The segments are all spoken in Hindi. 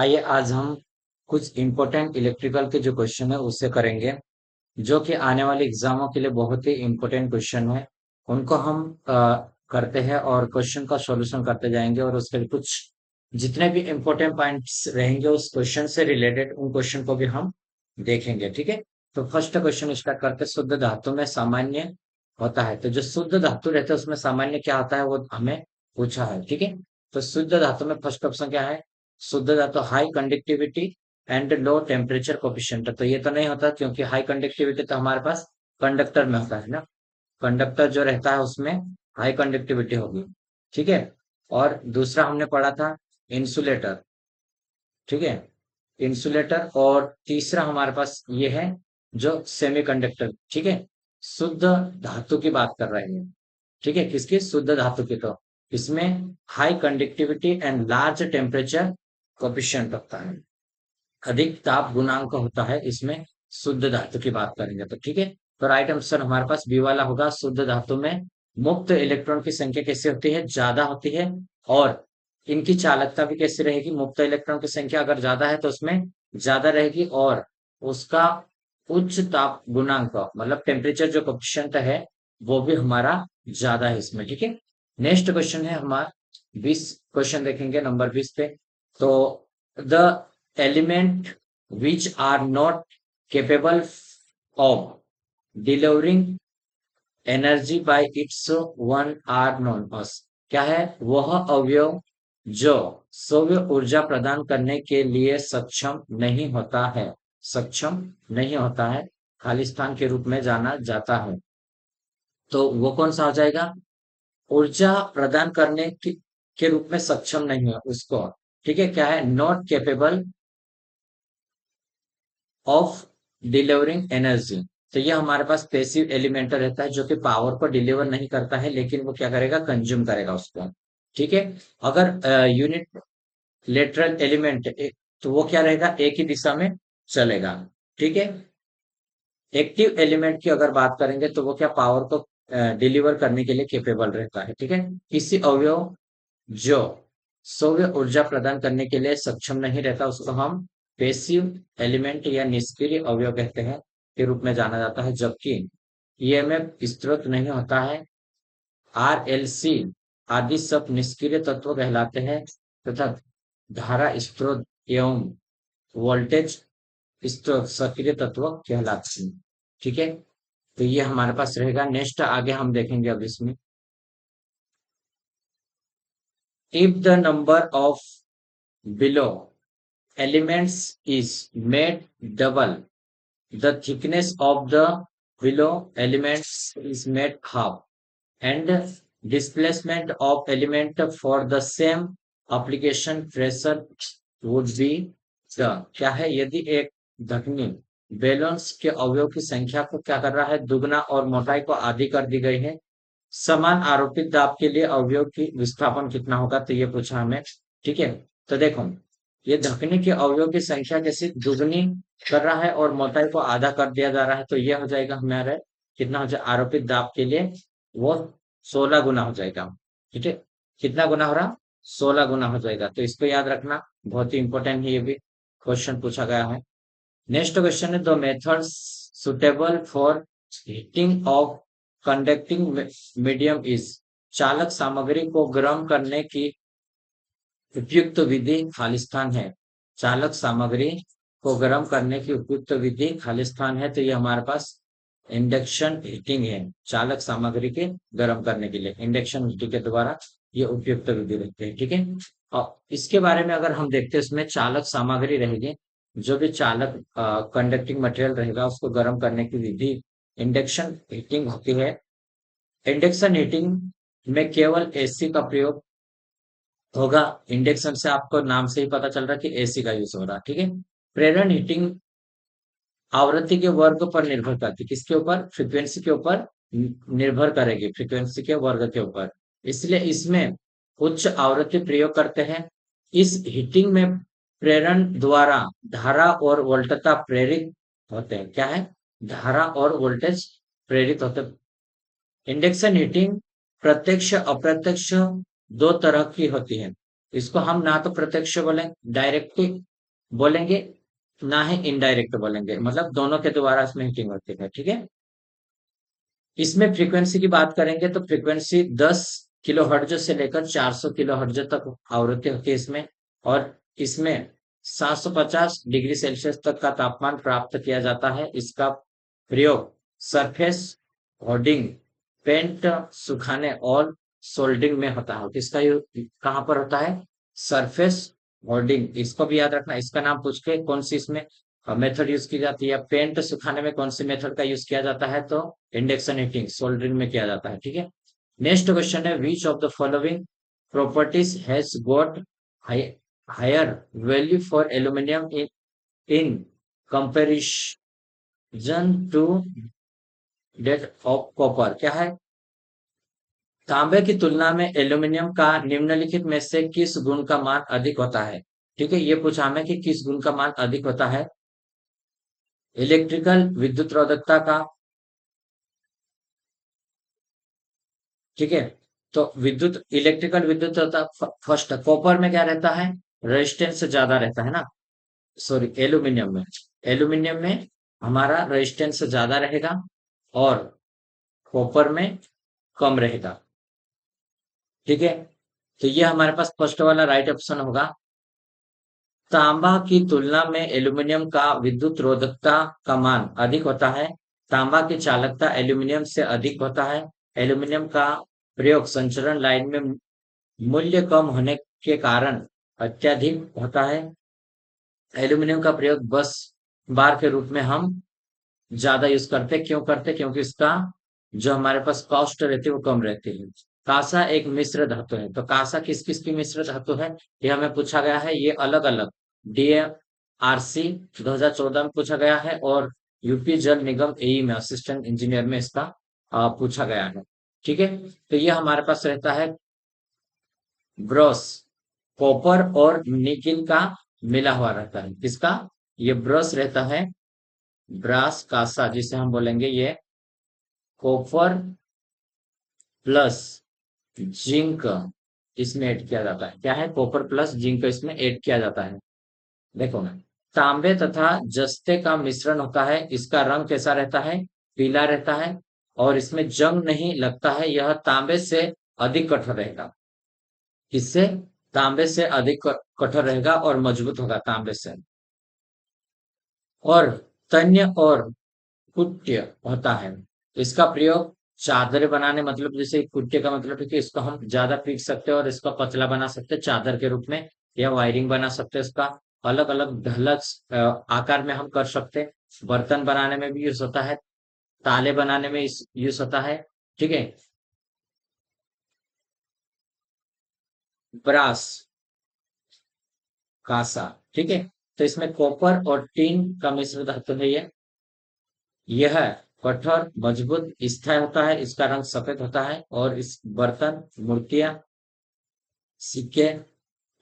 आइए आज हम कुछ इम्पोर्टेंट इलेक्ट्रिकल के जो क्वेश्चन है उससे करेंगे, जो कि आने वाले एग्जामों के लिए बहुत ही इम्पोर्टेंट क्वेश्चन है। उनको हम करते हैं और क्वेश्चन का सॉल्यूशन करते जाएंगे, और उसके कुछ जितने भी इम्पोर्टेंट पॉइंट्स रहेंगे उस क्वेश्चन से रिलेटेड उन क्वेश्चन को भी हम देखेंगे। ठीक है, तो फर्स्ट क्वेश्चन स्टार्ट करते हैं। शुद्ध धातु में सामान्य होता है, तो जो शुद्ध धातु रहते हैं उसमें सामान्य क्या होता है वो हमें पूछा है। ठीक है, तो शुद्ध धातु में फर्स्ट ऑप्शन क्या है? शुद्ध धातु high conductivity and low temperature coefficient. तो ये तो नहीं होता, क्योंकि हाई कंडक्टिविटी तो हमारे पास कंडक्टर में होता है ना। कंडक्टर जो रहता है उसमें हाई कंडक्टिविटी होगी। ठीक है, और दूसरा हमने पढ़ा था इंसुलेटर। ठीक है, इंसुलेटर। और तीसरा हमारे पास ये है जो सेमीकंडक्टर। ठीक है, शुद्ध धातु की बात कर रहे हैं। ठीक है, किसकी? शुद्ध धातु की। तो इसमें high conductivity and large temperature coefficient होता है, अधिक ताप गुणांक होता है इसमें। शुद्ध धातु की बात करेंगे तो ठीक है, तो राइट आंसर हमारे पास बी वाला होगा। शुद्ध धातु में मुक्त इलेक्ट्रॉन की संख्या कैसे होती है? ज्यादा होती है। और इनकी चालकता भी कैसी रहेगी? मुक्त इलेक्ट्रॉन की संख्या अगर ज्यादा है तो उसमें ज्यादा रहेगी, और उसका उच्च ताप गुणांक मतलब टेम्परेचर जो कोफिशिएंट है वो भी हमारा ज्यादा है इसमें। ठीक है, नेक्स्ट क्वेश्चन है हमारा 20 क्वेश्चन देखेंगे नंबर 20 पे। तो the element which are not capable of delivering energy by its one are known as। क्या है? वह अवयव जो सौर ऊर्जा प्रदान करने के लिए सक्षम नहीं होता है, सक्षम नहीं होता है, खालिस्तान के रूप में जाना जाता है। तो वो कौन सा हो जाएगा? ऊर्जा प्रदान करने के रूप में सक्षम नहीं है उसको। ठीक है, क्या है? Not capable of delivering energy. तो ये हमारे पास पैसिव एलिमेंट रहता है जो कि पावर को डिलीवर नहीं करता है, लेकिन वो क्या करेगा? कंज्यूम करेगा उसको। ठीक है, अगर यूनिट लेटरल एलिमेंट तो वो क्या रहेगा? एक ही दिशा में चलेगा। ठीक है, एक्टिव एलिमेंट की अगर बात करेंगे तो वो क्या पावर को डिलीवर करने के लिए केपेबल रहता है। ठीक है, किसी अवयव जो सौर ऊर्जा प्रदान करने के लिए सक्षम नहीं रहता उसको हम पैसिव एलिमेंट या निष्क्रिय अवयव कहते हैं के रूप में जाना जाता है। जबकि ईएमएफ स्रोत नहीं होता है, आरएलसी आदि सब निष्क्रिय तत्व कहलाते हैं, तथा धारा स्रोत एवं वोल्टेज स्रोत सक्रिय तत्व कहलाते हैं। ठीक है, तो ये हमारे पास रहेगा। नेक्स्ट आगे हम देखेंगे अब इसमें, if the number of below elements is made double, the thickness of the below elements is made half, and displacement of element for the same application pressure would be the। क्या है? यदि एक धकनी बैलेंस के अवयव की संख्या को क्या कर रहा है? दुगना, और मोटाई को आधी कर दी गई है, समान आरोपित दाब के लिए अवयव की विस्थापन कितना होगा? तो ये पूछा हमें। ठीक है, तो देखो ये धकनी के अवयव की संख्या जैसे दुगनी कर रहा है और मोटाई को आधा कर दिया जा रहा है, तो ये हो जाएगा हमारे कितना हो जाए? आरोपित दाब के लिए वो 16 गुना हो जाएगा। ठीक है, कितना गुना हो रहा? 16 गुना हो जाएगा। तो इसको याद रखना, बहुत ही इंपॉर्टेंट है, ये भी क्वेश्चन पूछा गया है। नेक्स्ट क्वेश्चन है, the method suitable for heating of conducting medium is. चालक सामग्री को गर्म करने की उपयुक्त विधि खालिस्तान है। चालक सामग्री को गर्म करने की उपयुक्त विधि खालिस्तान है, तो ये हमारे पास इंडक्शन हीटिंग है। चालक सामग्री के गर्म करने के लिए इंडक्शन हीटिंग के द्वारा ये उपयुक्त विधि रहती है। ठीक है, और इसके बारे में अगर हम देखते हैं, इसमें चालक सामग्री रहेगी, जो भी चालक कंडक्टिंग मटेरियल रहेगा उसको गर्म करने की विधि इंडक्शन हीटिंग होती है। इंडक्शन हीटिंग में केवल एसी का प्रयोग होगा। इंडक्शन से आपको नाम से ही पता चल रहा है कि एसी का यूज हो रहा है। ठीक है, प्रेरण हीटिंग आवृत्ति के वर्ग पर निर्भर करती है। किसके ऊपर? फ्रीक्वेंसी के ऊपर निर्भर करेगी, फ्रीक्वेंसी के वर्ग के ऊपर। इसलिए इसमें उच्च आवृत्ति प्रयोग करते हैं। इस हीटिंग में प्रेरण द्वारा धारा और वोल्टता प्रेरित होते हैं। क्या है? धारा और वोल्टेज प्रेरित होते हैं। इंडक्शन हीटिंग प्रत्यक्ष अप्रत्यक्ष दो तरह की होती है। इसको हम ना तो प्रत्यक्ष बोले डायरेक्टली, बोलेंगे, ना ही इनडायरेक्ट बोलेंगे, मतलब दोनों के द्वारा इसमें हीटिंग होती है, ठीक है। इसमें फ्रीक्वेंसी की बात करेंगे तो फ्रीक्वेंसी 10 किलो हर्ट्ज से लेकर 400 किलो हर्ट्ज तक आवृत्ति होती है इसमें। और इसमें 750 डिग्री सेल्सियस तक का तापमान प्राप्त किया जाता है। इसका प्रयोग सरफेस होर्डिंग, पेंट सुखाने और सोल्डिंग में होता है। इसका कहाँ पर होता है? सरफेस होर्डिंग, इसको भी याद रखना। इसका नाम पूछ के कौन सी इसमें मेथड यूज की जाती है, पेंट सुखाने में कौन सी मेथड का यूज किया जाता है, तो इंडक्शन हीटिंग सोल्डरिंग में किया जाता है, ठीक है। नेक्स्ट क्वेश्चन है, which of the following properties has got higher value for aluminium in comparison to that of copper? क्या है? तांबे की तुलना में एल्यूमिनियम का निम्नलिखित में से किस गुण का मान अधिक होता है? ठीक है, ये पूछा हमें कि किस गुण का मान अधिक होता है। इलेक्ट्रिकल विद्युत रोधकता का, ठीक है। तो विद्युत इलेक्ट्रिकल विद्युत फर्स्ट कॉपर में क्या रहता है? रेजिस्टेंस ज्यादा रहता है ना। सॉरी, एल्यूमिनियम में, एल्यूमिनियम में हमारा रेजिस्टेंस ज्यादा रहेगा और कॉपर में कम रहेगा, ठीक है। तो ये हमारे पास फर्स्ट वाला राइट ऑप्शन होगा। तांबा की तुलना में एल्यूमिनियम का विद्युत रोधकता का मान अधिक होता है। तांबा की चालकता एल्यूमिनियम से अधिक होता है। एल्यूमिनियम का प्रयोग संचरण लाइन में मूल्य कम होने के कारण अत्यधिक होता है। एल्यूमिनियम का प्रयोग बस बार के रूप में हम ज्यादा यूज करते, क्यों करते? क्योंकि इसका जो हमारे पास कॉस्ट रहती है वो कम रहती है। कांसा एक मिश्र धातु है, तो कांसा किस किस की मिश्र धातु है, ये हमें पूछा गया है। ये अलग अलग डीएआरसी 2014 में पूछा गया है और यूपी जल निगम एई में असिस्टेंट इंजीनियर में इसका पूछा गया है, ठीक है। तो ये हमारे पास रहता है ब्रॉस, कॉपर और निकिल का मिला हुआ रहता है। किसका? ये ब्रॉस रहता है, ब्रास कासा जिसे हम बोलेंगे, ये कॉपर प्लस जिंक इसमें ऐड किया जाता है। क्या है? कॉपर प्लस जिंक इसमें ऐड किया जाता है। देखो ना, तांबे तथा जस्ते का मिश्रण होता है। इसका रंग कैसा रहता है? पीला रहता है और इसमें जंग नहीं लगता है। यह तांबे से अधिक कठोर रहेगा। इससे तांबे से अधिक कठोर रहेगा और मजबूत होगा तांबे से। और तन्य और कुट्य होता है। इसका प्रयोग चादर बनाने, मतलब जैसे कुट्य का मतलब है कि इसको हम ज्यादा पीट सकते हैं और इसको पतला बना सकते हैं चादर के रूप में, या वायरिंग बना सकते हैं। इसका अलग अलग ढलक आकार में हम कर सकते हैं। बर्तन बनाने में भी यूज होता है, ताले बनाने में यूज होता है, ठीक है। ब्रास, कांसा, ठीक है। तो इसमें कॉपर और टीन का मिश्र धातु है ये। यह कठोर, मजबूत, स्थायी होता है। इसका रंग सफेद होता है और इस बर्तन, मूर्तियां, सिक्के,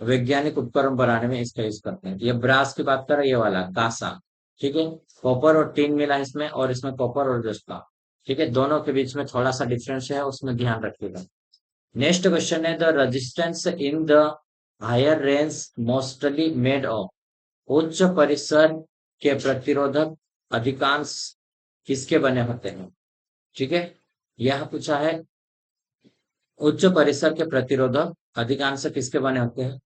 वैज्ञानिक उपकरण बनाने में इसका यूज करते हैं। ये ब्रास की बात कर रहे हैं, ये वाला कांसा, ठीक है। कॉपर और टीन मिला है इसमें, और इसमें कॉपर और जस्ता, ठीक है। दोनों के बीच में थोड़ा सा डिफरेंस है, उसमें ध्यान रखिएगा। नेक्स्ट क्वेश्चन है, the resistance in the higher range mostly made of. उच्च परिसर के प्रतिरोधक अधिकांश किसके बने होते हैं? ठीक है, यह पूछा है। उच्च परिसर के प्रतिरोधक अधिकांश किसके बने होते हैं?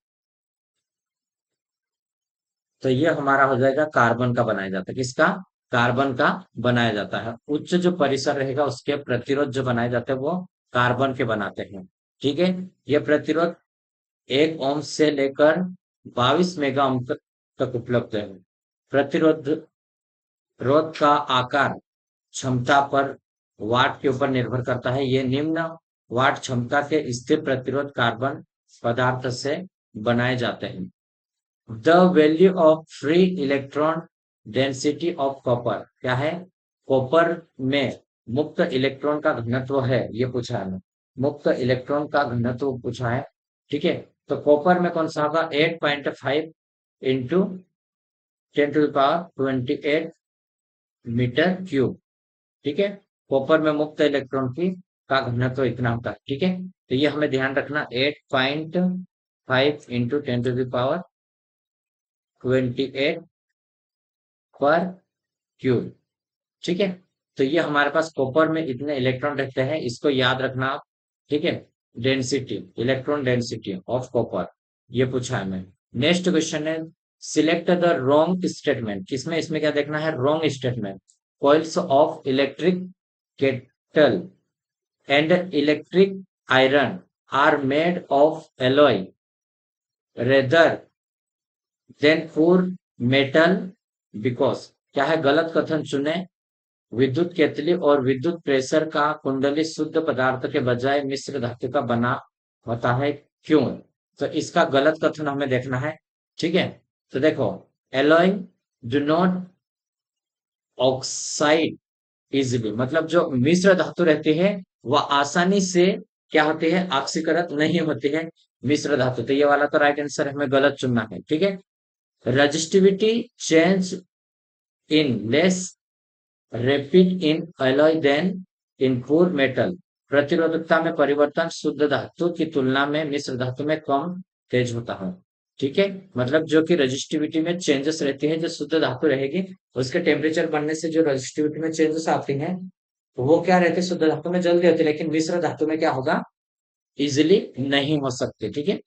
तो ये हमारा हो जाएगा कार्बन का बनाया जाता है। किसका? कार्बन का बनाया जाता है। उच्च जो परिसर रहेगा उसके प्रतिरोध जो बनाए जाते हैं वो कार्बन के बनाते हैं, ठीक है। ये प्रतिरोध 1 ओम से लेकर 22 मेगा ओम तक उपलब्ध है। प्रतिरोध रोध का आकार क्षमता पर, वाट के ऊपर निर्भर करता है। ये निम्न वाट क्षमता के स्थिर प्रतिरोध कार्बन पदार्थ से बनाए जाते हैं। The value of free electron density of copper, क्या है? कॉपर में मुक्त इलेक्ट्रॉन का घनत्व है, ये पूछा है। मुक्त इलेक्ट्रॉन का घनत्व पूछा है, ठीक है। तो कॉपर में कौन सा होगा? 8.5 इंटू 10⁻28 मीटर क्यूब, ठीक है। कॉपर में मुक्त इलेक्ट्रॉन की का घनत्व इतना होता है, ठीक है। तो ये हमें ध्यान रखना, 8.5 इंटू 10⁻28 28 पर क्यूब। ठीक है, तो ये हमारे पास कॉपर में इतने इलेक्ट्रॉन रहते हैं, इसको याद रखना आप। ठीक है, density, electron density of copper, ये पूछा है मैं। नेक्स्ट क्वेश्चन है, सिलेक्ट द रॉन्ग स्टेटमेंट। किसमें, इसमें क्या देखना है, wrong statement. Coils of electric kettle and electric iron are made of alloy rather than for metal because. क्या है, गलत कथन चुने। विद्युत केतली और विद्युत प्रेशर का कुंडली शुद्ध पदार्थ के बजाय मिश्र धातु का बना होता है, क्यों। तो इसका गलत कथन हमें देखना है। ठीक है, तो देखो, alloy do not oxide easily, मतलब जो मिश्र धातु रहती है वह आसानी से क्या होती है, ऑक्सीकृत नहीं होती है मिश्र धातु। तो ये वाला तो राइट आंसर हमें गलत चुनना है। ठीक है, resistivity change in less rapid in alloy than in pure metal. प्रतिरोधकता में परिवर्तन शुद्ध धातु की तुलना में मिश्र धातु में कम तेज होता है। ठीक है, मतलब जो कि रजिस्टिविटी में चेंजेस रहती है, जो शुद्ध धातु रहेगी उसके टेम्परेचर बढ़ने से जो रजिस्टिविटी में चेंजेस आती हैं वो क्या रहती है, शुद्ध धातु में जल्दी होती है, लेकिन मिश्र धातु में क्या होगा, इजिली नहीं हो सकते। ठीक है,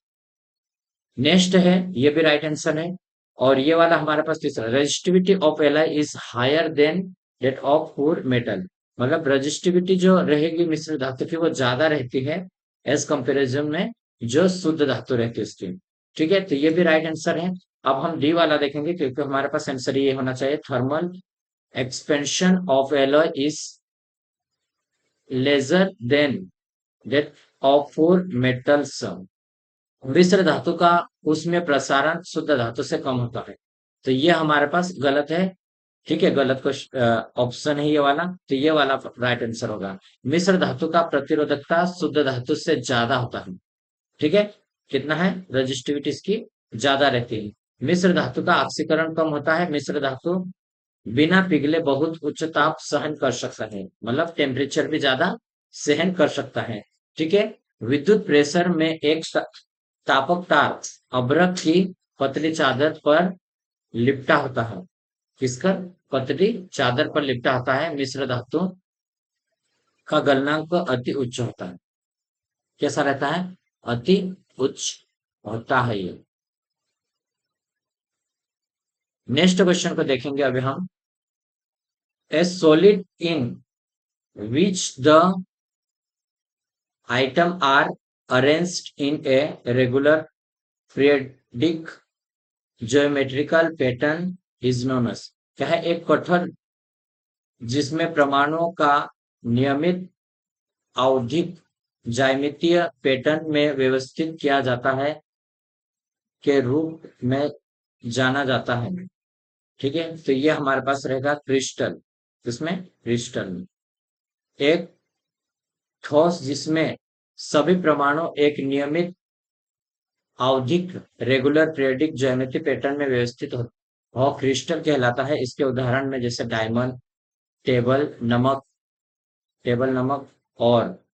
नेक्स्ट है, ये भी राइट आंसर है। और ये वाला हमारे पास तीसरा, resistivity of alloy is higher than that of pure metal. मतलब रजिस्टिविटी जो रहेगी मिश्र धातु की वो ज्यादा रहती है एज कंपेरिजन में जो शुद्ध धातु रहती है उसकी। ठीक है, तो ये भी राइट आंसर है। अब हम डी वाला देखेंगे, क्योंकि हमारे पास आंसर ये होना चाहिए, thermal expansion of alloy is lesser than that of pure metals. मिश्र धातु का उसमें प्रसारण शुद्ध धातु से कम होता है। तो ये हमारे पास गलत है। ठीक है, गलत ऑप्शन है ये वाला, तो ये वाला राइट आंसर होगा। मिश्र धातु का प्रतिरोधकता शुद्ध धातु से ज्यादा होता है। ठीक है, कितना है, रजिस्टिविटी इसकी ज्यादा रहती है। मिश्र धातु का ऑक्सीकरण कम होता है। मिश्र धातु बिना पिघले बहुत उच्च ताप सहन कर सकता है, मतलब टेम्परेचर भी ज्यादा सहन कर सकता है। ठीक है, विद्युत प्रेशर में एक तापक तार अभ्रक की पतली चादर पर लिपटा होता है। किसका, पतली चादर पर लिपटा होता है। मिश्र धातु का गलनांक अति उच्च होता है। कैसा रहता है, अति उच्च होता है ये। नेक्स्ट क्वेश्चन को देखेंगे अभी हम। A solid in which the atom are arranged in a regular periodic geometrical pattern is known as. क्या है, एक कठोर जिसमें परमाणुओं का नियमित आवधिक ज्यामितीय पैटर्न में व्यवस्थित किया जाता है के रूप में जाना जाता है। ठीक है, तो ये हमारे पास रहेगा क्रिस्टल। इसमें क्रिस्टल में एक ठोस जिसमें सभी परमाणु एक नियमित आवधिक रेगुलर पीरियडिक ज्यामिति पैटर्न में व्यवस्थित हो क्रिस्टल कहलाता है। इसके उदाहरण में जैसे डायमंड, टेबल नमक, टेबल नमक, और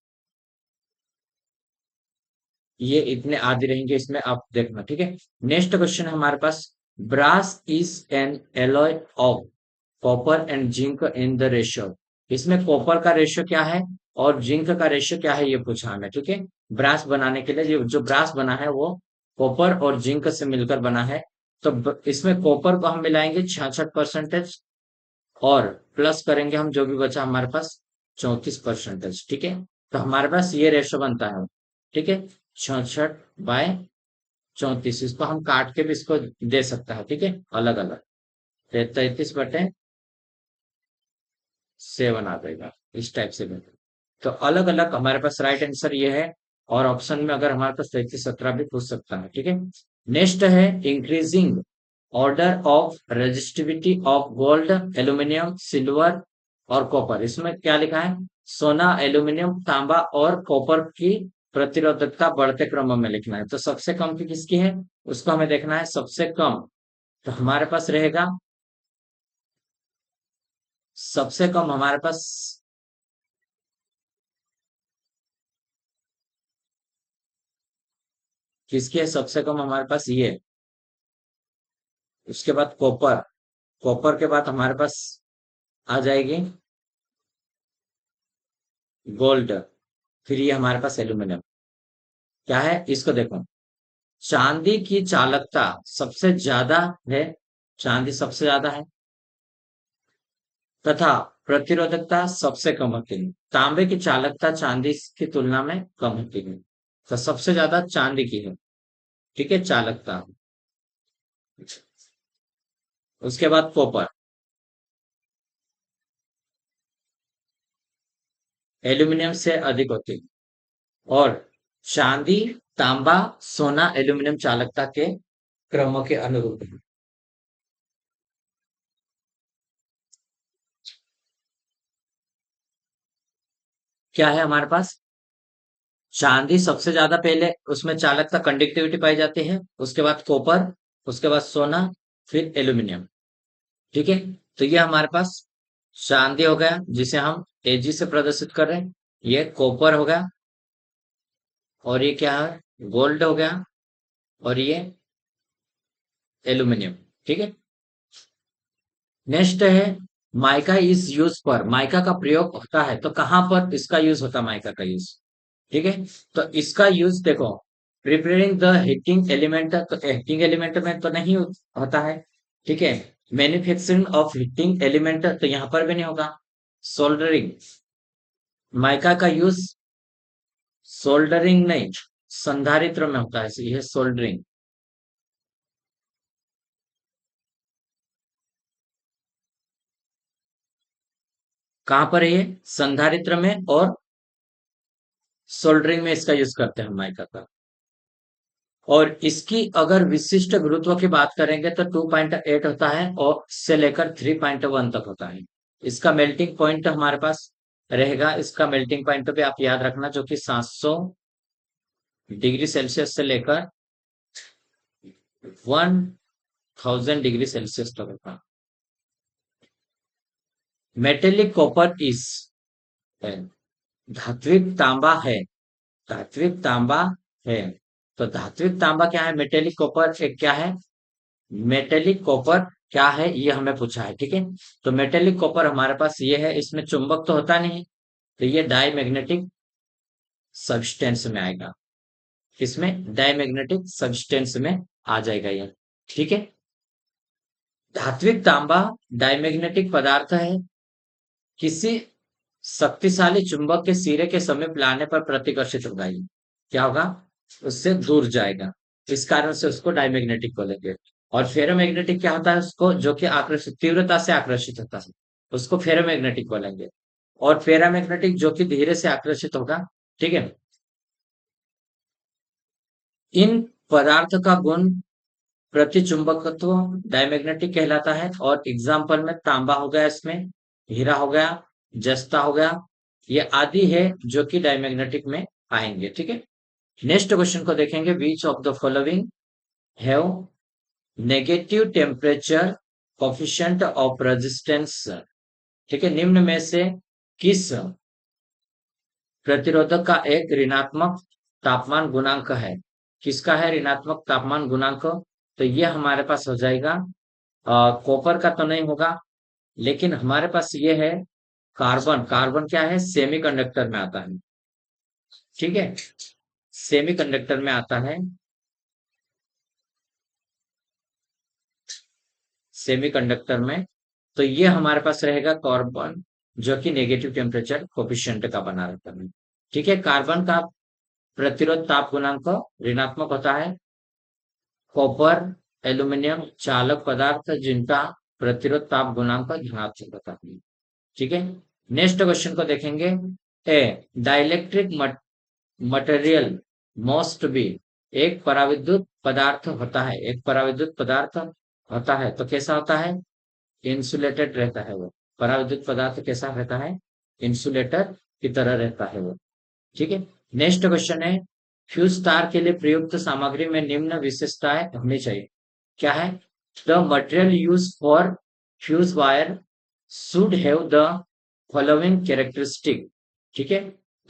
ये इतने आदि रहेंगे इसमें, आप देखना। ठीक है, नेक्स्ट क्वेश्चन है हमारे पास, brass is an alloy of copper and zinc in the ratio. इसमें कॉपर का रेशियो क्या है और जिंक का रेशियो क्या है, ये पूछा हमें। ठीक है, ब्रास बनाने के लिए जो ब्रास बना है वो कॉपर और जिंक से मिलकर बना है। तो इसमें कॉपर को हम मिलाएंगे 66%, और प्लस करेंगे हम जो भी बचा हमारे पास 34%। ठीक है, तो हमारे पास ये रेशो बनता है। ठीक है, 66/34, इसको हम काट के भी इसको दे सकता है। ठीक है, अलग अलग 33/7 आ जाएगा, इस टाइप से भी। तो अलग अलग हमारे पास राइट आंसर ये है। और ऑप्शन में अगर हमारे पास 33/17 भी पूछ सकता है। ठीक है, नेक्स्ट है, increasing order of resistivity of gold, aluminium, silver और कॉपर। इसमें क्या लिखा है, सोना, एल्यूमिनियम, तांबा और कॉपर की प्रतिरोधकता बढ़ते क्रम में लिखना है। तो सबसे कम की किसकी है, उसको हमें देखना है, सबसे कम। तो हमारे पास रहेगा, सबसे कम हमारे पास किसकी है, सबसे कम हमारे पास ये उसके बाद कॉपर, कॉपर के बाद हमारे पास आ जाएगी गोल्ड, फिर ये हमारे पास एल्यूमिनियम। क्या है इसको देखो, चांदी की चालकता सबसे ज्यादा है, चांदी सबसे ज्यादा है, तथा प्रतिरोधकता सबसे कम होती है। तांबे की चालकता चांदी की तुलना में कम होती है, तो सबसे ज्यादा चांदी की है। ठीक है, चालकता। उसके बाद कॉपर, एल्यूमिनियम से अधिक होती है। और चांदी, तांबा, सोना एल्यूमिनियम चालकता के क्रमों के अनुरूप है। क्या है हमारे पास, चांदी सबसे ज्यादा पहले, उसमें चालकता कंडक्टिविटी पाई जाती है, उसके बाद कॉपर, उसके बाद सोना, फिर एल्यूमिनियम। ठीक है, तो ये हमारे पास चांदी हो गया जिसे हम एजी से प्रदर्शित कर रहे हैं, ये कॉपर हो गया, और ये क्या है, गोल्ड हो गया, और ये एल्यूमिनियम। ठीक है, नेक्स्ट है माइका इज यूज पर, माइका का प्रयोग होता है तो कहां पर इसका यूज होता है, माइका का यूज। ठीक है, तो इसका यूज देखो, प्रिपेयरिंग द हीटिंग एलिमेंट, तो हीटिंग एलिमेंट में तो नहीं होता है। ठीक है, मैन्युफैक्चरिंग ऑफ हीटिंग एलिमेंट तो यहाँ पर भी नहीं होगा। सोल्डरिंग, माइका का यूज सोल्डरिंग नहीं, संधारित्र में होता है, ये सोल्डरिंग। कहां पर है ये, संधारित्र में और सोल्डरिंग में इसका यूज करते हैं माइका का। और इसकी अगर विशिष्ट गुरुत्व की बात करेंगे तो 2.8 होता है, और से लेकर 3.1 तक होता है। इसका मेल्टिंग पॉइंट हमारे पास रहेगा, इसका मेल्टिंग पॉइंट पे आप याद रखना, जो कि 700 डिग्री सेल्सियस से लेकर 1000 डिग्री सेल्सियस तक होता है। मेटेलिक कॉपर इज, धात्विक तांबा है, धात्विक तांबा है। तो धात्विक तांबा क्या है, मेटेलिक कॉपर एक क्या है, मेटेलिक कॉपर क्या है ये हमें पूछा है। ठीक है, तो मेटेलिक कॉपर हमारे पास ये है, इसमें चुंबक तो होता नहीं, तो ये डाईमैग्नेटिक सब्सटेंस में आएगा, इसमें डाईमैग्नेटिक सब्सटेंस में आ जाएगा ये। ठीक है, धात्विक तांबा डाईमैग्नेटिक पदार्थ है, किसी शक्तिशाली चुंबक के सिरे के समीप लाने पर प्रतिकर्षित होगा, ये क्या होगा, उससे दूर जाएगा, इस कारण से उसको डायमैग्नेटिक बोलेंगे। और फेरोमैग्नेटिक क्या होता है, उसको जो कि आकर्षित, तीव्रता से आकर्षित होता है, उसको फेरोमैग्नेटिक बोलेंगे। और फेरामैग्नेटिक जो कि धीरे से आकर्षित होगा। ठीक है, इन पदार्थ का गुण प्रतिचुंबकत्व डायमैग्नेटिक कहलाता है। और एग्जाम्पल में तांबा हो गया, इसमें हीरा हो गया, जस्ता हो गया, ये आदि है जो कि डायमैग्नेटिक में आएंगे। ठीक है, नेक्स्ट क्वेश्चन को देखेंगे, विच of the following have negative temperature coefficient of resistance. ठीक है, निम्न में से किस प्रतिरोधक का एक ऋणात्मक तापमान गुणांक है, किसका है ऋणात्मक तापमान गुणांक, तो ये हमारे पास हो जाएगा, कॉपर का तो नहीं होगा, लेकिन हमारे पास ये है कार्बन, कार्बन क्या है, सेमीकंडक्टर में आता है। ठीक है, सेमीकंडक्टर में आता है, सेमीकंडक्टर में, तो ये हमारे पास रहेगा कार्बन, जो कि नेगेटिव टेम्परेचर कोफिशिएंट का बना रहता है। ठीक है, कार्बन का प्रतिरोध ताप गुणांक ऋणात्मक होता है, कॉपर, एल्यूमिनियम चालक पदार्थ जिनका प्रतिरोध ताप गुणांक धनात्मक होता है। ठीक है, नेक्स्ट क्वेश्चन को देखेंगे, ए डाइलेक्ट्रिक मटेरियल मोस्ट बी, एक पराविद्युत पदार्थ होता है, एक पराविद्युत पदार्थ होता है तो कैसा होता है, इंसुलेटेड रहता है वो। पराविद्युत पदार्थ कैसा रहता है, इंसुलेटर की तरह रहता है वो। ठीक है, नेक्स्ट क्वेश्चन है, फ्यूज तार के लिए प्रयुक्त सामग्री में निम्न विशेषताएं होनी चाहिए। क्या है, the material use for fuse wire should have the following characteristic. ठीक है,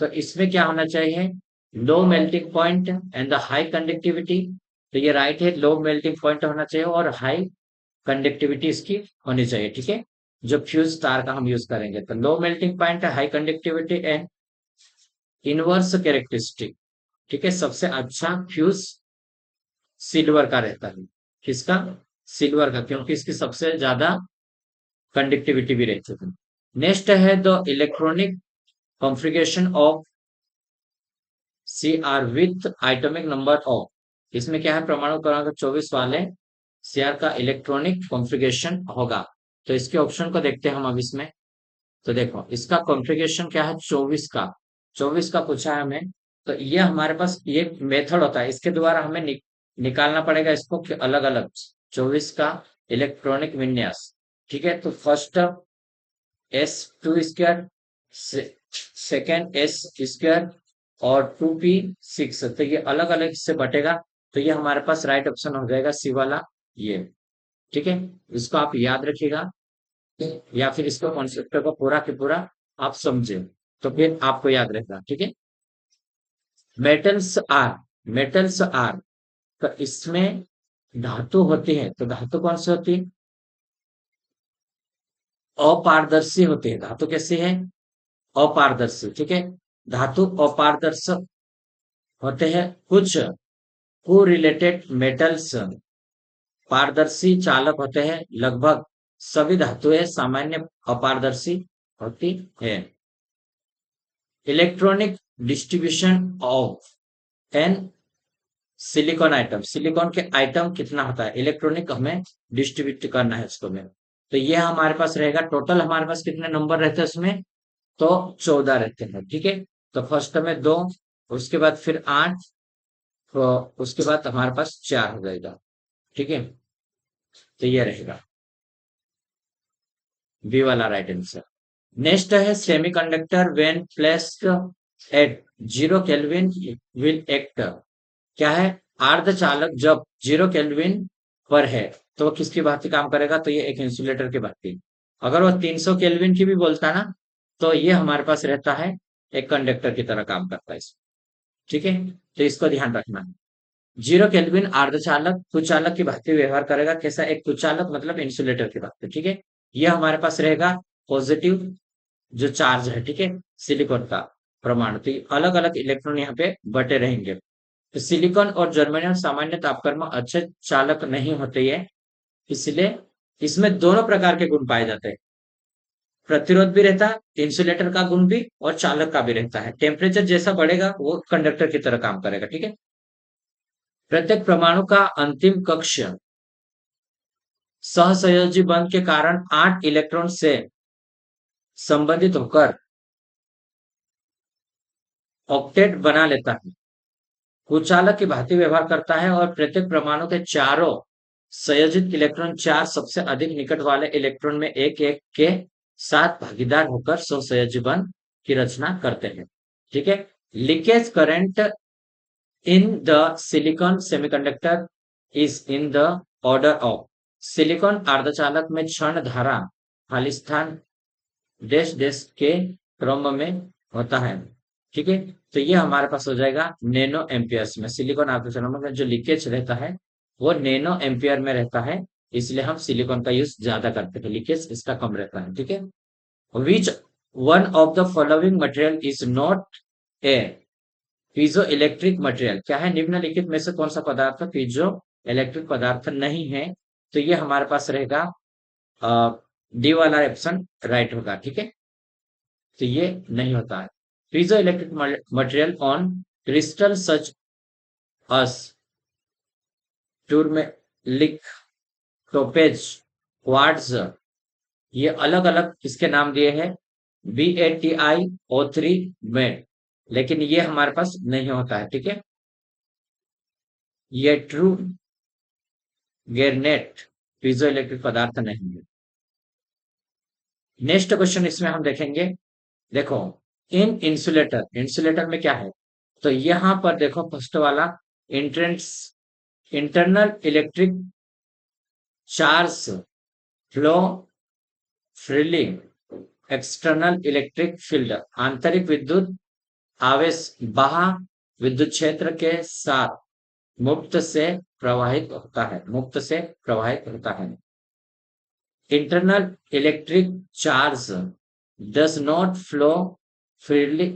तो इसमें क्या होना चाहिए, low melting point and the high conductivity, तो ये राइट है, लो मेल्टिंग पॉइंट होना चाहिए और हाई कंडक्टिविटी इसकी होनी चाहिए, ठीक है। जो फ्यूज तार का हम यूज करेंगे, तो लो मेल्टिंग पॉइंट है, high conductivity and inverse characteristic, ठीक है। सबसे अच्छा फ्यूज सिल्वर का रहता है। किसका? सिल्वर का, क्योंकि इसकी सबसे ज्यादा कंडक्टिविटी भी रहती है। नेक्स्ट है the electronic configuration of C R with atomic number of, इसमें क्या है, परमाणु क्रमांक 24 वाले सीआर का इलेक्ट्रॉनिक कॉन्फ़िगरेशन होगा। तो इसके ऑप्शन को देखते हैं हम अब इसमें। तो देखो इसका कॉन्फ़िगरेशन क्या है, 24 का, 24 का पूछा है हमें। तो ये हमारे पास ये मेथड होता है, इसके द्वारा हमें निकालना पड़ेगा इसको कि अलग अलग 24 का इलेक्ट्रॉनिक विन्यास, ठीक है। तो first S2 square, second S square और 2p6, तो ये अलग अलग इससे बटेगा। तो ये हमारे पास राइट ऑप्शन हो जाएगा सी वाला, ये, ठीक है। इसको आप याद रखिएगा, या फिर इसको कॉन्सेप्ट को पूरा के पूरा आप समझे, तो फिर आपको याद रहेगा, ठीक है। मेटल्स आर, मेटल्स आर, तो इसमें धातु होती है, तो धातु कौन सी होती है? अपारदर्शी होती है। धातु कैसी है? अपारदर्शी, ठीक है। धातु अपारदर्शक होते हैं। कुछ को रिलेटेड मेटल्स पारदर्शी चालक होते हैं। लगभग सभी धातुएं सामान्य अपारदर्शी होती है। Electronic distribution of an silicon atom, silicon के आइटम कितना होता है, इलेक्ट्रॉनिक हमें डिस्ट्रीब्यूट करना है इसको में। तो ये हमारे पास रहेगा, टोटल हमारे पास कितने नंबर रहते हैं उसमें, तो 14 रहते हैं, ठीक है। तो फर्स्ट में 2, उसके बाद फिर 8, तो उसके बाद हमारे पास 4 हो जाएगा, ठीक है। तो ये रहेगा बी वाला राइट आंसर। नेक्स्ट है semiconductor when placed at 0 kelvin will act, क्या है, अर्धचालक जब 0 केल्विन पर है तो वो किसकी भांति काम करेगा, तो ये एक इंसुलेटर की भांति। अगर वो 300 केल्विन की भी बोलता ना, तो ये हमारे पास रहता है एक कंडक्टर की तरह काम करता है इसमें, ठीक है। तो इसको ध्यान रखना है। 0 केल्विन अर्धचालक कुचालक की भांति व्यवहार करेगा। कैसा? एक कुचालक मतलब इंसुलेटर की भांति, ठीक है। ये हमारे पास रहेगा पॉजिटिव जो चार्ज है, ठीक है, सिलिकॉन का परमाणु। तो अलग अलग इलेक्ट्रॉन यहाँ पे बटे रहेंगे। तो सिलिकॉन और जर्मेनियम सामान्य तापक्रम में अच्छे चालक नहीं होते हैं, इसलिए इसमें दोनों प्रकार के गुण पाए जाते हैं। प्रतिरोध भी रहता है, इंसुलेटर का गुण भी और चालक का भी रहता है। टेम्परेचर जैसा बढ़ेगा वो कंडक्टर की तरह काम करेगा, ठीक है। प्रत्येक परमाणु का अंतिम कक्ष सहसंयोजी बंध के कारण 8 इलेक्ट्रॉन से संबंधित होकर ऑक्टेट बना लेता है। कुचालक की भांति व्यवहार करता है और प्रत्येक परमाणु के चारों संयोजित इलेक्ट्रॉन 4 सबसे अधिक निकट वाले इलेक्ट्रॉन में एक एक के साथ भागीदार होकर सहसंयोजी बंध की रचना करते हैं, ठीक है। Leakage current in the silicon semiconductor is in the order of, silicon अर्धचालक में क्षण धारा खाली स्थान डैश डैश के क्रम में होता है, ठीक है। तो ये हमारे पास हो जाएगा नैनो एम्पियर्स में। सिलिकॉन अर्धचालक में जो लीकेज रहता है वो नैनो एम्पियर में रहता है, इसलिए हम सिलिकॉन का यूज ज्यादा करते हैं, लीकेज इसका कम रहता है, ठीक है। Which one of the following material is not a piezo electric material, क्या है, निम्नलिखित में से कौन सा पदार्थ पीजो इलेक्ट्रिक पदार्थ नहीं है। तो ये हमारे पास रहेगा डी वाला ऑप्शन राइट होगा, ठीक है। तो ये नहीं होता है। Piezoelectric material on crystal such as tourmaline topaz quartz, ये अलग अलग इसके नाम दिए हैं, BaTiO3 में, लेकिन ये हमारे पास नहीं होता है, ठीक है। ये ट्रू गेरनेट पीजो इलेक्ट्रिक पदार्थ नहीं है। नेक्स्ट क्वेश्चन इसमें हम देखेंगे, देखो इन इंसुलेटर, इंसुलेटर में क्या है, तो यहां पर देखो फर्स्ट वाला entrance internal electric charge flow freely, external electric field, आंतरिक विद्युत आवेश बाह्य विद्युत क्षेत्र के साथ मुक्त से प्रवाहित होता है, मुक्त से प्रवाहित होता है। internal electric charge does not flow freely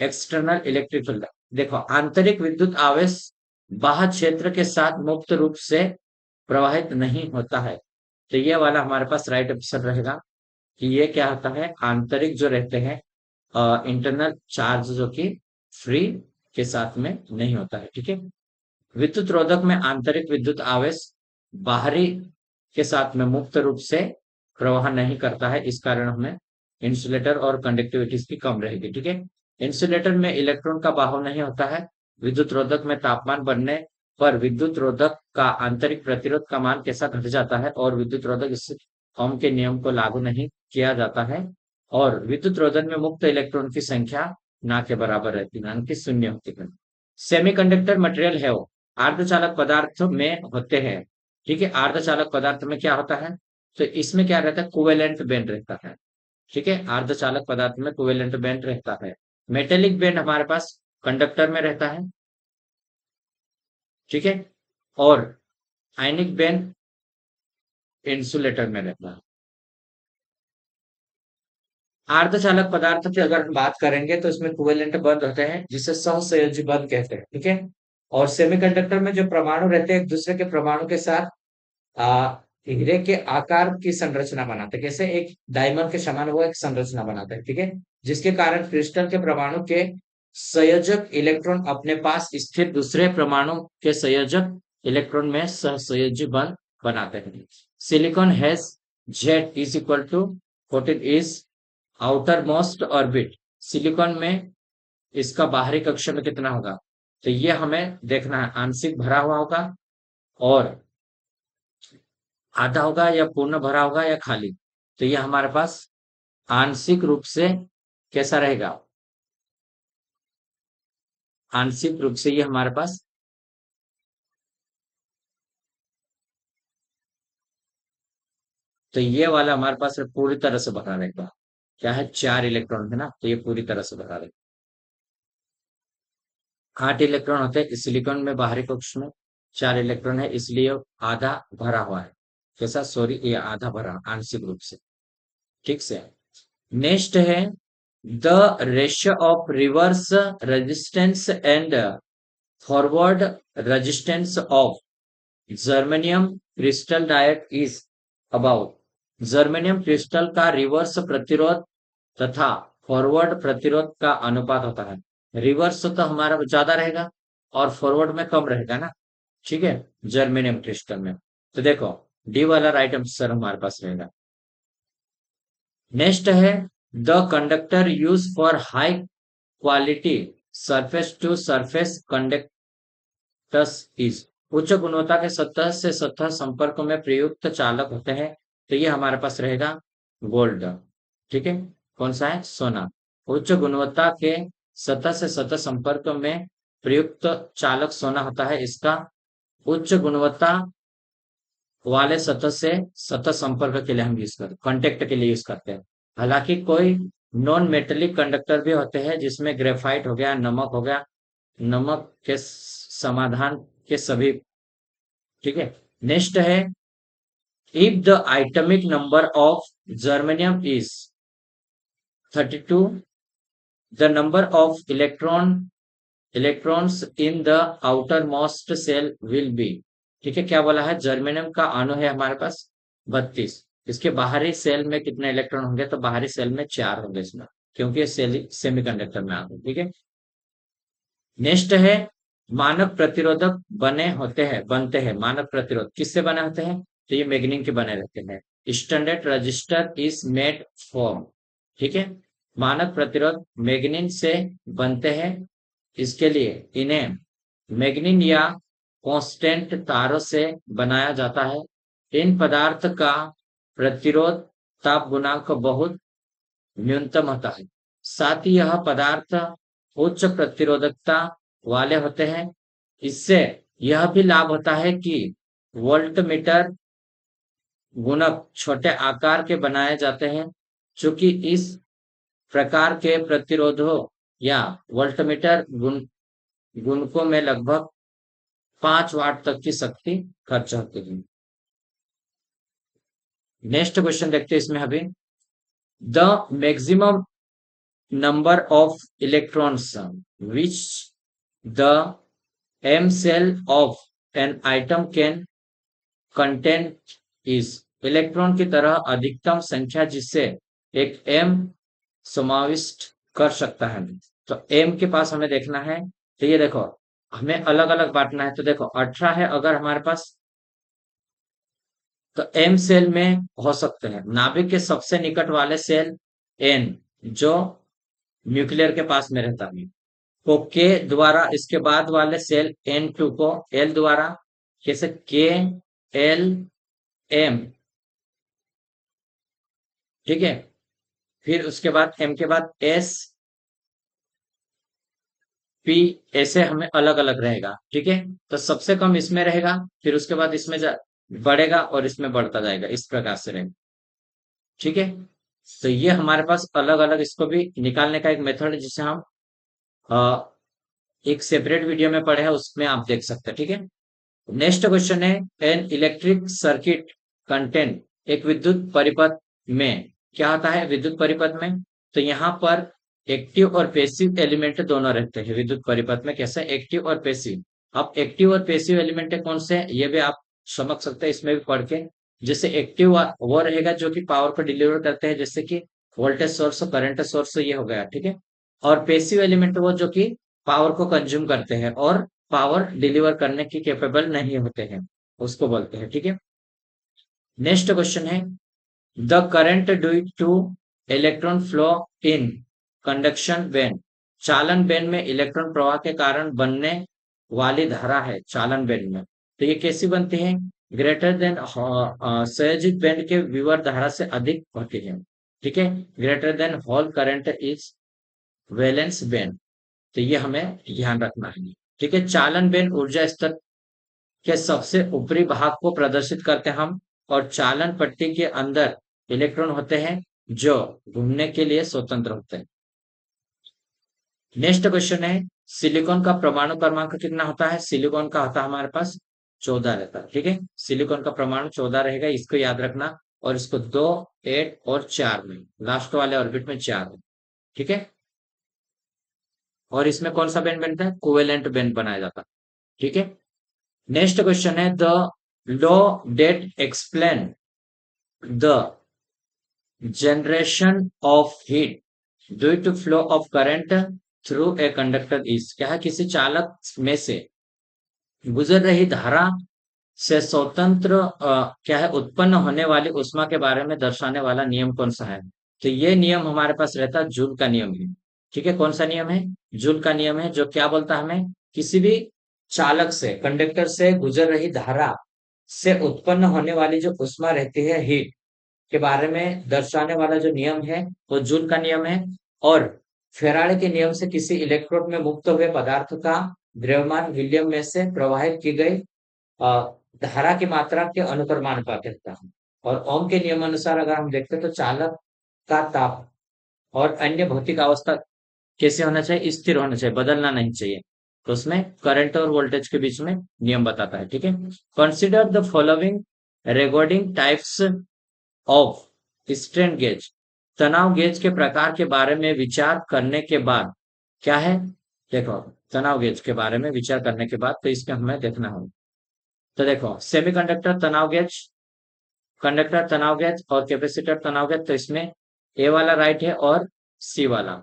external electric field. देखो, आंतरिक विद्युत आवेश बाह्य क्षेत्र के साथ मुक्त रूप से प्रवाहित नहीं होता है। तो ये वाला हमारे पास राइट आंसर रहेगा कि ये क्या होता है, आंतरिक जो रहते हैं इंटरनल चार्ज जो कि फ्री के साथ में नहीं होता है। ठीक है। विद्युत रोधक में आंतरिक विद्युत आवेश बाहरी के साथ में मुक्त रूप से प्रवाह नहीं करता है, इस कारण हमें इंसुलेटर और कंडक्टिविटी की कम रहेगी। ठीक है। इंसुलेटर में इलेक्ट्रॉन का बहाव नहीं होता है। विद्युत रोधक में तापमान बढ़ने पर विद्युत रोधक का आंतरिक प्रतिरोध का मान कैसा घट जाता है और विद्युत रोधक इस ओम के नियम को लागू नहीं किया जाता है और विद्युत रोधक में मुक्त इलेक्ट्रॉन की संख्या ना के बराबर रहती है, ना कि शून्य होती है। सेमीकंडक्टर मटेरियल है वो अर्धचालक पदार्थ में होते हैं। ठीक है। अर्धचालक पदार्थ में क्या होता है, तो इसमें क्या रहता है, कोवेलेंट बैंड रहता है। ठीक है। अर्धचालक पदार्थ में कोवेलेंट बैंड रहता है। मेटेलिक बैंड हमारे पास कंडक्टर में रहता है। ठीक है। और आयनिक बैंड इंसुलेटर में रहता है। अर्धचालक पदार्थ की अगर हम बात करेंगे तो इसमें कोवेलेंट बंध होते हैं जिसे सहसंयोजी बंध कहते हैं। ठीक है। और सेमीकंडक्टर में जो परमाणु रहते हैं एक दूसरे के परमाणु के साथ हीरे के आकार की संरचना बनाते हैं, कैसे एक डायमंड के समान वो एक संरचना बनाते हैं। ठीक है। जिसके कारण क्रिस्टल के परमाणु के संयोजक इलेक्ट्रॉन अपने पास स्थित दूसरे परमाणु के संयोजक इलेक्ट्रॉन में सहसंयोजी बंध बनाते हैं। Silicon has Z is equal to 14 is outermost orbit. Silicon में इसका बाहरी कक्षा में कितना होगा, तो ये हमें देखना है, आंशिक भरा हुआ होगा और आधा होगा या पूर्ण भरा होगा या खाली। तो ये हमारे पास आंशिक रूप से कैसा रहेगा, आंशिक रूप से ये हमारे पास तो ये वाला हमारे पास पूरी तरह से भरा रहेगा। क्या है, 4 इलेक्ट्रॉन है ना, तो ये पूरी तरह से भरा रहेगा। 8 इलेक्ट्रॉन होते हैं सिलिकॉन में बाहरी कक्ष में, 4 इलेक्ट्रॉन है इसलिए आधा भरा हुआ है। कैसा, सॉरी, ये आधा भरा आंशिक रूप से। ठीक से। नेक्स्ट है the ratio of reverse resistance and forward resistance of germanium crystal diet is about. Germanium crystal का रिवर्स प्रतिरोध तथा फॉरवर्ड प्रतिरोध का अनुपात होता है। रिवर्स तो हमारा ज्यादा रहेगा और फॉरवर्ड में कम रहेगा ना। ठीक है। जर्मेनियम क्रिस्टल में तो देखो डी वाला राइट आंसर हमारे पास रहेगा। नेक्स्ट है the conductor use for high quality surface to surface conductors is. उच्च गुणवत्ता के सतह से सतह संपर्क में प्रयुक्त चालक होते हैं। तो ये हमारे पास रहेगा गोल्ड। ठीक है। कौन सा है, सोना। उच्च गुणवत्ता के सतह से सतह संपर्क में प्रयुक्त चालक सोना होता है। इसका उच्च गुणवत्ता वाले सतह से सतह संपर्क के लिए हम यूज करते, कांटेक्ट के लिए यूज करते हैं। हालांकि कोई नॉन मेटेलिक कंडक्टर भी होते हैं जिसमें ग्रेफाइट हो गया, नमक हो गया, नमक के समाधान के सभी। ठीक है। नेक्स्ट है if the atomic number of germanium is 32 the number of electrons in the outermost shell will be. ठीक है। क्या बोला है, जर्मेनियम का अणु है हमारे पास 32, इसके बाहरी सेल में कितने इलेक्ट्रॉन होंगे, तो बाहरी सेल में 4 होंगे इसमें, क्योंकि ये सेमीकंडक्टर में आते हैं। ठीक है। नेक्स्ट है मानक प्रतिरोधक बनते हैं। मानक प्रतिरोध किससे बने होते हैं, तो ये मैग्नीन के बने रहते हैं। Standard register is made from. ठीक है। मानक प्रतिरोध मैग्नीन से बनते हैं। इसके लिए इन्हें मैग्नीन या कांस्टेंट तारों से बनाया जाता है। इन पदार्थ का प्रतिरोध ताप गुणांक बहुत न्यूनतम होता है। साथ ही यह पदार्थ उच्च प्रतिरोधकता वाले होते हैं। इससे यह भी लाभ होता है कि वोल्टमीटर गुणक छोटे आकार के बनाए जाते हैं। चूंकि इस प्रकार के प्रतिरोधों या वोल्टमीटर गुणकों में लगभग 5 वाट तक की शक्ति खर्च होती है। नेक्स्ट क्वेश्चन देखते हैं इसमें अभी। The maximum number of electrons which the m cell of an atom can contain is। Electron की तरह अधिकतम संख्या जिससे एक m समाविष्ट कर सकता है। तो m के पास हमें देखना है। तो ये देखो, हमें अलग अलग बांटना है। तो देखो 18 है अगर हमारे पास, तो m सेल में हो सकते हैं। नाभिक के सबसे निकट वाले सेल n, जो न्यूक्लियर के पास में रहता है, को के द्वारा, इसके बाद वाले सेल N2 को L द्वारा, कैसे के एल एम, ठीक है। फिर उसके बाद M के बाद S P, ऐसे हमें अलग अलग रहेगा, ठीक है। तो सबसे कम इसमें रहेगा, फिर उसके बाद इसमें बढ़ेगा और इसमें बढ़ता जाएगा, इस प्रकार से रहेगा, ठीक है। तो ये हमारे पास अलग अलग, इसको भी निकालने का एक मेथड है जिसे हम एक सेपरेट वीडियो में पढ़े हैं, उसमें आप देख सकते हैं, ठीक है। नेक्स्ट क्वेश्चन है, एन इलेक्ट्रिक सर्किट कंटेंट, एक विद्युत परिपथ में क्या होता है विद्युत परिपथ में। तो यहाँ पर एक्टिव और पेसिव एलिमेंट दोनों रहते हैं विद्युत परिपथ में। कैसे एक्टिव और पेसिव। अब एक्टिव और पेसिव एलिमेंट कौन से हैं ये भी आप समझ सकते हैं इसमें भी पढ़ के। जैसे एक्टिव वो रहेगा जो कि पावर को डिलीवर करते हैं, जैसे कि वोल्टेज सोर्स, करंट सोर्स, ये हो गया, ठीक है। और पेसिव एलिमेंट वो जो कि पावर को कंज्यूम करते हैं और पावर डिलीवर करने की कैपेबल नहीं होते हैं, उसको बोलते हैं, ठीक है। नेक्स्ट क्वेश्चन है, the current due two electron flow in conduction band, चालन बैंड में इलेक्ट्रॉन प्रवाह के कारण बनने वाली धारा है चालन बैंड में। तो ये कैसी बनती है, ग्रेटर देन संयोजित बैंड के विवर धारा से अधिक होती है, ठीक है। Greater than hole current is valence band. तो ये हमें ध्यान रखना है, ठीक है। चालन बैंड ऊर्जा स्तर के सबसे ऊपरी भाग को प्रदर्शित करते हैं हम, और चालन पट्टी के अंदर इलेक्ट्रॉन होते हैं जो घूमने के लिए स्वतंत्र होते हैं। नेक्स्ट क्वेश्चन है, सिलिकॉन का परमाणु क्रमांक कितना होता है। सिलिकॉन का होता है हमारे पास 14 रहता है, ठीक है। सिलिकॉन का परमाणु 14 रहेगा, इसको याद रखना। और इसको 2, 8 और 4 में, लास्ट वाले ऑर्बिट में 4 है, ठीक है। और इसमें कौन सा बैंड बनता है, कोवेलेंट बैंड बनाया जाता है, ठीक है। नेक्स्ट क्वेश्चन है, the law that explain the generation of heat due to flow of current through a conductor is. क्या है, किसी चालक में से गुजर रही धारा से स्वतंत्र क्या है उत्पन्न होने वाली ऊष्मा के बारे में दर्शाने वाला नियम कौन सा है। तो ये नियम हमारे पास रहता है जूल का नियम है, ठीक है। कौन सा नियम है, जूल का नियम है, जो क्या बोलता है हमें, किसी भी चालक से, कंडक्टर से गुजर रही धारा से उत्पन्न होने वाली जो ऊष्मा रहती है, हीट के बारे में दर्शाने वाला जो नियम है वो जूल का नियम है। और फेराडे के नियम से किसी इलेक्ट्रोड में मुक्त हुए पदार्थ का द्रव्यमान विलियम में से प्रवाहित की गई धारा की मात्रा के अनुक्रमानुपात रहता है। और ओम के नियम अनुसार अगर हम देखते हैं तो चालक का ताप और अन्य भौतिक अवस्था कैसे होना चाहिए, स्थिर होना चाहिए, बदलना नहीं चाहिए। तो उसमें करंट और वोल्टेज के बीच में नियम बताता है, ठीक है। Consider the following recording types of strain gauge. तनाव गेज के प्रकार के बारे में विचार करने के बाद, क्या है, देखो तनाव गेज के बारे में विचार करने के बाद, तो इसमें हमें देखना होगा। तो देखो सेमीकंडक्टर तनाव गेज, कंडक्टर तनाव गेज और कैपेसिटर तनाव गेज। तो इसमें ए वाला राइट है और सी वाला,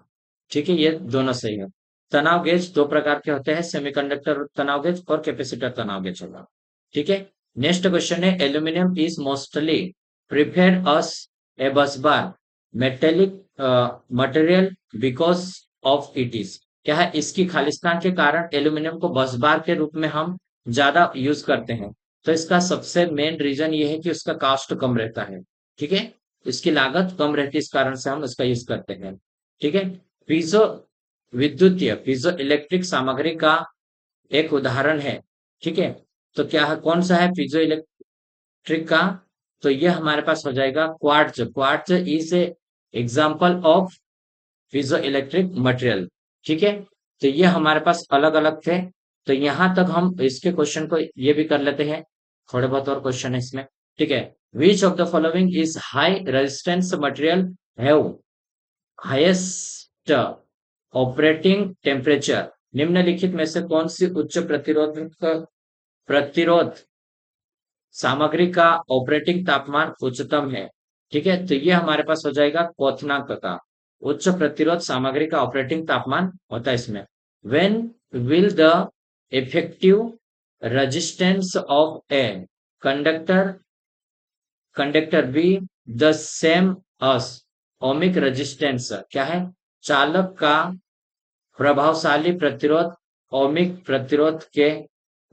ठीक है, ये दोनों सही है। तनाव गेज दो प्रकार के होते हैं, सेमीकंडक्टर तनाव गेज और कैपेसिटर तनाव गेज होगा, ठीक है। नेक्स्ट क्वेश्चन है, aluminium is mostly preferred as a bus bar metallic material because of it is. क्या है, इसकी खालिस्तान के कारण एल्यूमिनियम को बस बार के रूप में हम ज्यादा यूज करते हैं। तो इसका सबसे मेन रीजन ये है कि उसका कास्ट कम रहता है, ठीक है। इसकी लागत कम रहती है, इस कारण से हम इसका यूज करते हैं, ठीक है। पीजो विद्युतीय, पीजो इलेक्ट्रिक सामग्री का एक उदाहरण है, ठीक है। तो क्या है, कौन सा है पीजो इलेक्ट्रिक का, तो ये हमारे पास हो जाएगा quartz. Quartz is a example of piezo electric material, ठीक है। तो ये हमारे पास अलग अलग थे। तो यहां तक हम इसके क्वेश्चन को ये भी कर लेते हैं, थोड़े बहुत और क्वेश्चन है इसमें, ठीक है। Which of the following is high resistance material have highest operating temperature. निम्नलिखित में से कौन सी उच्च प्रतिरोध सामग्री का ऑपरेटिंग तापमान उच्चतम है? ठीक है, तो ये हमारे पास हो जाएगा क्वथनांक का। उच्च प्रतिरोध सामग्री का ऑपरेटिंग तापमान होता है इसमें। When will the effective resistance of a conductor conductor be the same us ohmic resistance? क्या है? चालक का प्रभावशाली प्रतिरोध ओमिक प्रतिरोध के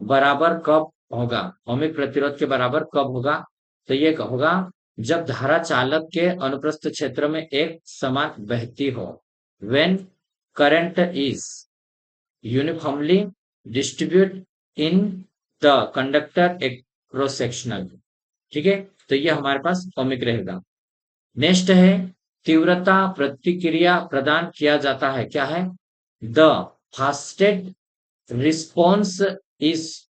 बराबर कब होगा? ओमिक प्रतिरोध के बराबर कब होगा? तो ये होगा जब धारा चालक के अनुप्रस्थ क्षेत्र में एक समान बहती हो। When current is uniformly distributed in the conductor across sectional। ठीक है, तो ये हमारे पास ओमिक रहेगा। नेक्स्ट है तीव्रता प्रतिक्रिया प्रदान किया जाता है। क्या है? The fastest response is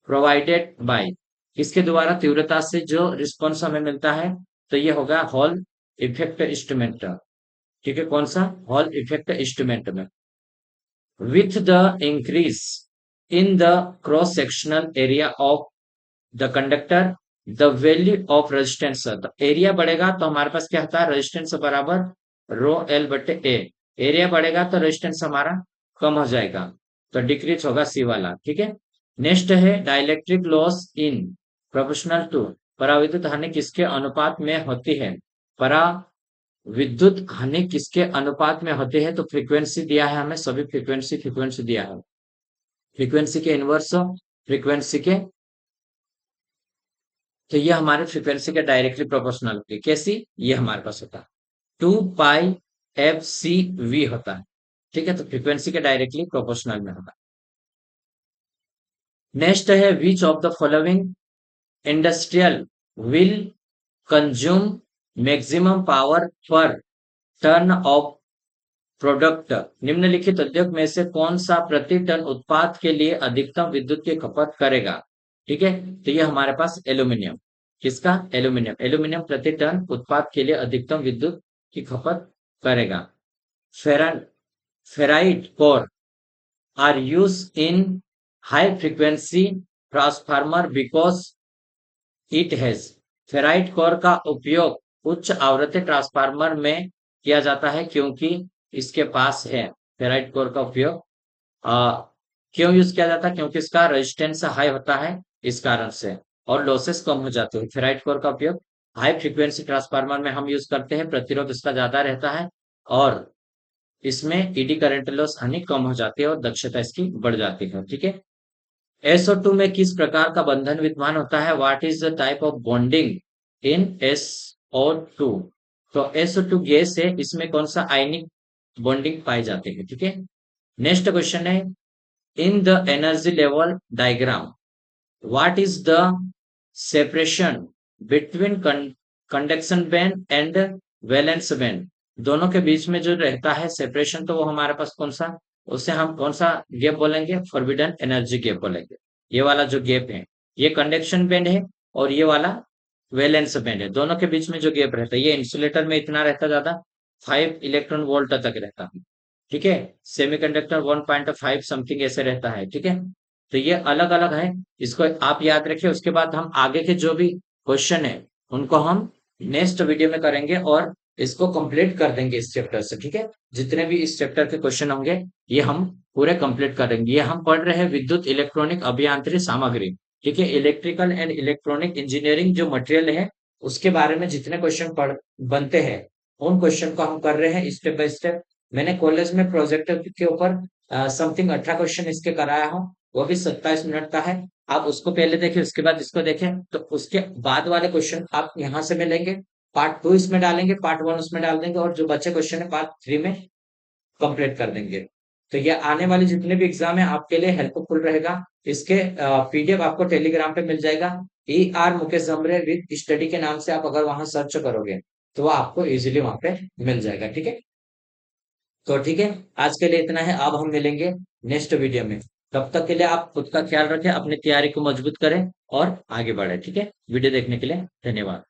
provided by. किसके द्वारा तीव्रता से जो रिस्पॉन्स हमें मिलता है? तो ये होगा हॉल इफेक्ट इंस्ट्रूमेंट। ठीक है, कौन सा? हॉल इफेक्ट इंस्ट्रूमेंट में। With the increase in the cross sectional area of the conductor the value of resistance. Area बढ़ेगा तो हमारे पास क्या होता है? रेजिस्टेंस बराबर रो एल बटे ए। एरिया बढ़ेगा तो रेजिस्टेंस हमारा कम हो जाएगा, तो डिक्रीज होगा सी वाला। ठीक है, नेक्स्ट है dielectric loss in proportional to. पराविद्युत हानि किसके अनुपात में होती है? परा विद्युत हानि किसके अनुपात में होती है? तो फ्रीक्वेंसी दिया है हमें, सभी फ्रीक्वेंसी दिया है। फ्रीक्वेंसी के इनवर्स फ्रीक्वेंसी के, तो ये हमारे फ्रीक्वेंसी के डायरेक्टली प्रोपोर्शनल होती है। कैसी? ये हमारे पास होता है 2πfcv होता है। ठीक है, तो फ्रीक्वेंसी के डायरेक्टली प्रोपोर्शनल में होता है। नेक्स्ट है which of the following industrial will consume maximum power पर टन ऑफ प्रोडक्ट। निम्नलिखित उद्योग में से कौन सा प्रति टन उत्पाद के लिए अधिकतम विद्युत की खपत करेगा? ठीक है, तो ये हमारे पास एल्यूमिनियम। किसका? एल्यूमिनियम। एल्यूमिनियम प्रति टन उत्पाद के लिए अधिकतम विद्युत की खपत करेगा। फेरन ferrite core are use in high frequency transformer because it has. Ferrite core का उपयोग उच्च आवृत्ति ट्रांसफार्मर में किया जाता है क्योंकि इसके पास है। फेराइट कोर का उपयोग क्यों यूज किया जाता है? क्योंकि इसका रेजिस्टेंस हाई होता है, इस कारण से, और लॉसेस कम हो जाते हैं। फेराइट कोर का उपयोग हाई फ्रीक्वेंसी ट्रांसफार्मर में हम यूज करते हैं, प्रतिरोध इसका ज्यादा रहता है और इसमें ईडी करंट लॉस हानि कम हो जाती है और दक्षता इसकी बढ़ जाती है। ठीक है, SO2 में किस प्रकार का बंधन विद्यमान होता है? What is the type of bonding in SO2? तो SO2 गैस है, इसमें कौन सा आयनिक बॉन्डिंग पाई जाती है। ठीक है, नेक्स्ट क्वेश्चन है in the energy level diagram what is the separation between conduction band and valence band? दोनों के बीच में जो रहता है सेपरेशन, तो वो हमारे पास कौन सा, उसे हम कौन सा गैप बोलेंगे? फॉरबिडन एनर्जी गैप बोलेंगे। ये वाला जो गैप है ये कंडक्शन बैंड है और ये वाला वैलेंस बैंड है। दोनों के बीच में जो गैप रहता है, ये इंसुलेटर में इतना रहता ज्यादा 5 इलेक्ट्रॉन वोल्ट तक रहता है। ठीक है, सेमीकंडक्टर 1.5 समथिंग ऐसे रहता है। ठीक है, तो ये अलग अलग है, इसको आप याद रखिए। उसके बाद हम आगे के जो भी क्वेश्चन है उनको हम नेक्स्ट वीडियो में करेंगे और इसको कंप्लीट कर देंगे इस चैप्टर से। ठीक है, जितने भी इस चैप्टर के क्वेश्चन होंगे ये हम पूरे कंप्लीट करेंगे। ये हम पढ़ रहे हैं विद्युत इलेक्ट्रॉनिक अभियांत्रिकी सामग्री। ठीक है, इलेक्ट्रिकल एंड इलेक्ट्रॉनिक इंजीनियरिंग जो मटेरियल है उसके बारे में जितने क्वेश्चन पढ़ बनते हैं उन क्वेश्चन को हम कर रहे हैं स्टेप बाय स्टेप। मैंने कॉलेज में प्रोजेक्ट के ऊपर समथिंग 18 क्वेश्चन इसके कराया हूँ, वो भी 27 मिनट का है। आप उसको पहले देखें, उसके बाद इसको देखें, तो उसके बाद वाले क्वेश्चन आप यहाँ से मिलेंगे। पार्ट 2 इसमें डालेंगे, पार्ट 1 उसमें डाल देंगे और जो बचे क्वेश्चन है पार्ट 3 में कंप्लीट कर देंगे। तो ये आने वाले जितने भी एग्जाम है आपके लिए हेल्पफुल रहेगा। इसके पीडीएफ आपको टेलीग्राम पे मिल जाएगा। मुकेश जमरे विद स्टडी के नाम से आप अगर वहां सर्च करोगे तो वो आपको इजीली वहां पे मिल जाएगा। ठीक है, तो ठीक है, आज के लिए इतना है। अब हम मिलेंगे नेक्स्ट वीडियो में। तब तक के लिए आप खुद का ख्याल रखें, अपनी तैयारी को मजबूत करें और आगे बढ़े। ठीक है, वीडियो देखने के लिए धन्यवाद।